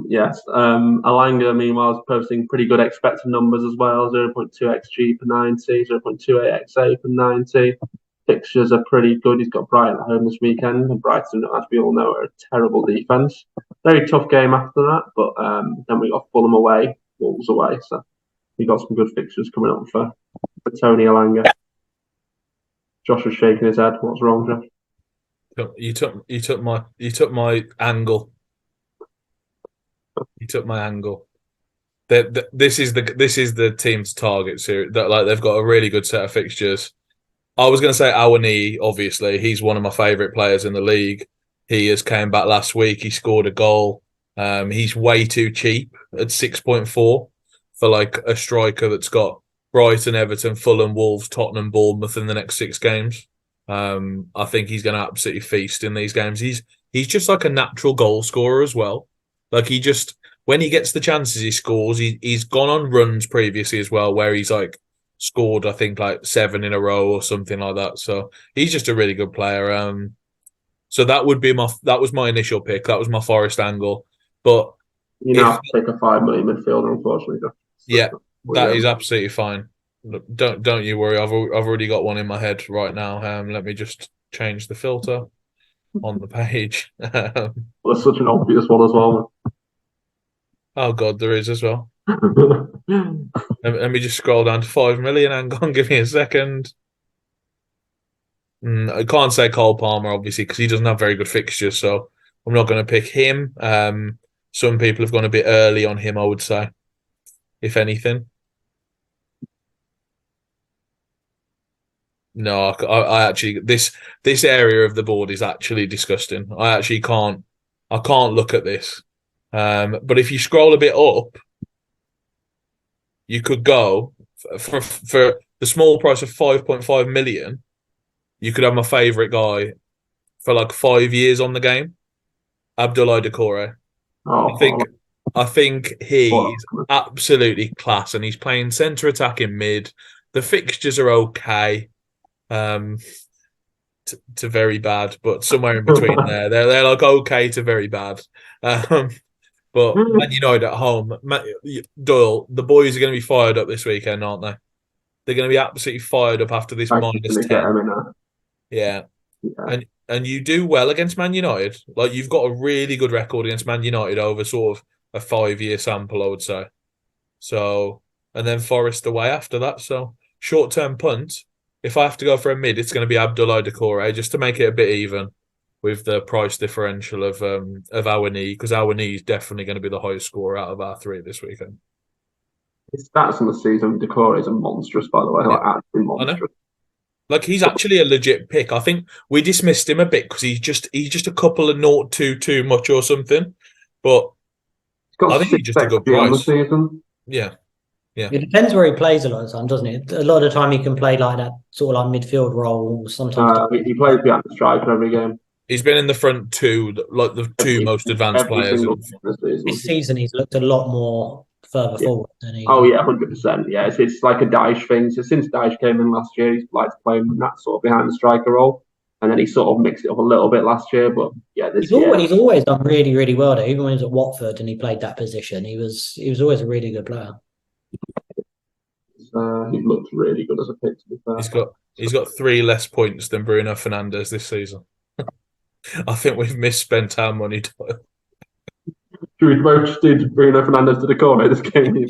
Yes. Alanga, meanwhile, is posting pretty good expected numbers as well. 0.2 XG per 90, 0.28 XA per 90. Fixtures are pretty good. He's got Brighton at home this weekend, and Brighton, as we all know, are a terrible defence. Very tough game after that, but then we got Fulham away, Wolves away, so we got some good fixtures coming up for Tony Alanga. Josh was shaking his head. What's wrong, Josh? you took my angle. You took my angle. This is the team to target series. That they've got a really good set of fixtures. I was going to say Awani, obviously. He's one of my favourite players in the league. He has came back last week. He scored a goal. He's way too cheap at 6.4 for like a striker that's got Brighton, Everton, Fulham, Wolves, Tottenham, Bournemouth in the next 6 games. I think he's going to absolutely feast in these games. He's just like a natural goal scorer as well. Like when he gets the chances, he scores. He's gone on runs previously as well where he's like scored, I think, like 7 in a row or something like that. So he's just a really good player. So that was my initial pick. That was my Forest angle. But you now have to take a 5 million midfielder, unfortunately. Yeah, that is absolutely fine. Don't you worry. I've already got one in my head right now. Let me just change the filter on the page. That's such an obvious one as well. Oh God, there is as well. Let me just scroll down to 5 million. Hang on, give me a second. I can't say Cole Palmer, obviously, because he doesn't have very good fixtures, so I'm not going to pick him. Some people have gone a bit early on him, I would say, if anything. No, I actually this area of the board is actually disgusting. I can't look at this. But if you scroll a bit up, you could go for the small price of 5.5 million. You could have my favourite guy for like 5 years on the game, Abdoulaye Doucouré. I think he's absolutely class, and he's playing centre attack in mid. The fixtures are okay, to very bad, but somewhere in between there. They're like okay to very bad. But Man United at home, Doyle, the boys are going to be fired up this weekend, aren't they? They're going to be absolutely fired up after this -10. Yeah. And you do well against Man United. Like, you've got a really good record against Man United over sort of a 5-year sample, I would say. So and then Forest away after that. So short-term punt. If I have to go for a mid, it's going to be Abdoulaye Doucouré just to make it a bit even with the price differential of Awani, because Awani is definitely going to be the highest scorer out of our three this weekend. His stats on the season, Decore is a monstrous, by the way. Like, actually monstrous. Like, he's actually a legit pick. I think we dismissed him a bit because he's just a couple of 0-2 too much or something. But I think he's just a good price. On the season. Yeah. It depends where he plays a lot of the time, doesn't it? A lot of the time he can play like that sort of like midfield role. Sometimes he plays behind the striker every game. He's been in the front two, like the two most advanced players. This season he's looked a lot more further forward than he. Oh yeah, 100%. Yeah, it's like a Dyche thing. So since Dyche came in last year, he's liked playing that sort of behind the striker role, and then he sort of mixed it up a little bit last year. But yeah, he's always done really, really well there. Even when he was at Watford and he played that position, he was always a really good player. He looked really good as a pick, to be fair. He's got 3 less points than Bruno Fernandes this season. I think we've misspent our money. Should we both do Bruno Fernandes to the corner this game?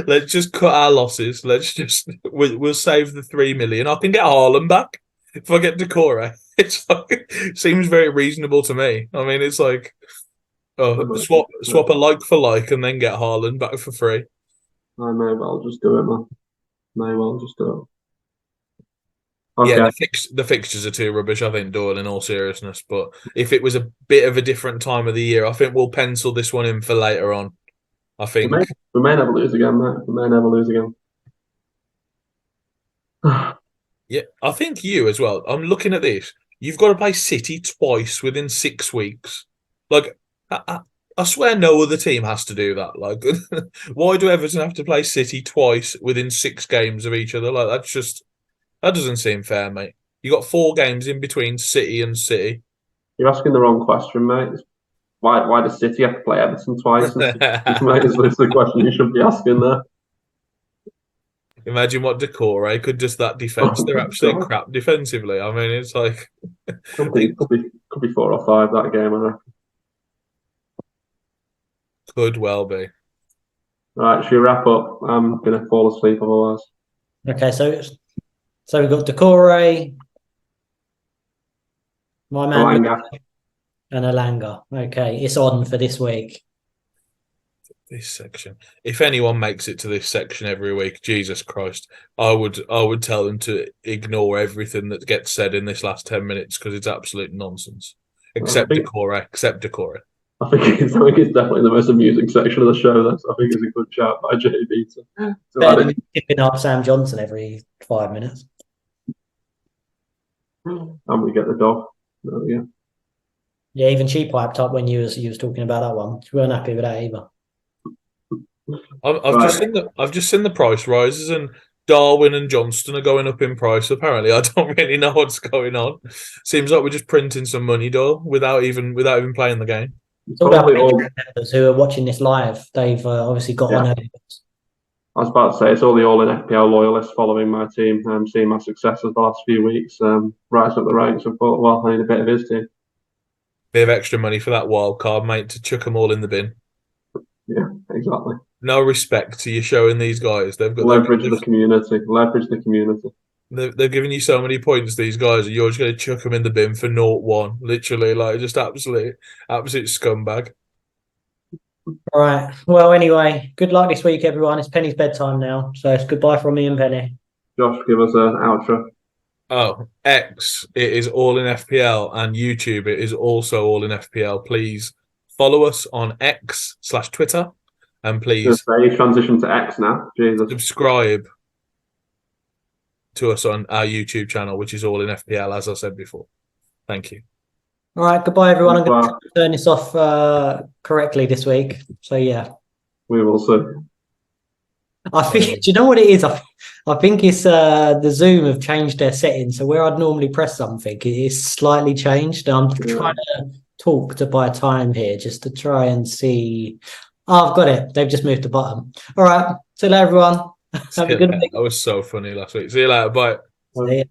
Let's just cut our losses. We'll save the 3 million. I can get Haaland back if I get Doucouré. It's like, seems very reasonable to me. I mean, it's like swap a like for like and then get Haaland back for free. I may well just do it, man. May well just do it. Okay. Yeah, the fixtures are too rubbish, I think, Doyle, in all seriousness. But if it was a bit of a different time of the year, I think we'll pencil this one in for later on. I think we may never lose again, mate. We may never lose again. Yeah, I think you as well. I'm looking at this. You've got to play City twice within 6 weeks. Like, I swear no other team has to do that. Like, why do Everton have to play City twice within 6 games of each other? Like, that doesn't seem fair, mate. You got 4 games in between City and City. You're asking the wrong question, mate. Why does City have to play Everton twice? It's the question you should be asking there. Imagine what Doucouré could just that defence. They're absolutely crap defensively. I mean, it's like could be 4 or 5 that game, I reckon. Could well be. Right, should we wrap up? I'm gonna fall asleep otherwise. Okay, so we've got Doucouré, my man, and Elanga. Okay, it's on for this week. This section. If anyone makes it to this section every week, Jesus Christ, I would tell them to ignore everything that gets said in this last 10 minutes because it's absolute nonsense. Except Doucouré. I think it's definitely the most amusing section of the show. I think it's a good shout by JB. Better than tipping up Sam Johnson every 5 minutes. And we get the dog. Yeah. Yeah, even she piped up when you was talking about that one. She weren't happy with that either. I've just seen the price rises, and Darwin and Johnston are going up in price. Apparently, I don't really know what's going on. Seems like we're just printing some money, Doyle, without even playing the game. It's all about members who are watching this live. They've obviously got on it. I was about to say, it's all the All In FPL loyalists following my team, seeing my successes the last few weeks, rising up the ranks. I thought, well, I need a bit of his team. Bit of extra money for that wild card, mate, to chuck them all in the bin. Yeah, exactly. No respect to you showing these guys. They've got leverage the community. Leverage the community. They've given you so many points, these guys, and you're just going to chuck them in the bin for 0-1. Literally, like, just absolute scumbag. All right. Well, anyway, good luck this week, everyone. It's Penny's bedtime now, so it's goodbye from me and Penny. Josh, give us an outro. Oh, X, it is All In FPL, and YouTube, it is also All In FPL. Please follow us on X/Twitter, and please transition to X now. Jesus. Subscribe to us on our YouTube channel, which is All In FPL, as I said before. Thank you. All right, goodbye, everyone. I'm going to turn this off correctly this week. So, yeah. We will see. I think, do you know what it is? I think it's the Zoom have changed their settings. So, where I'd normally press something, it is slightly changed. I'm trying to talk to buy time here just to try and see. Oh, I've got it. They've just moved the bottom. All right. See you later, everyone. Have a good week. That was so funny last week. See you later. Bye. See ya.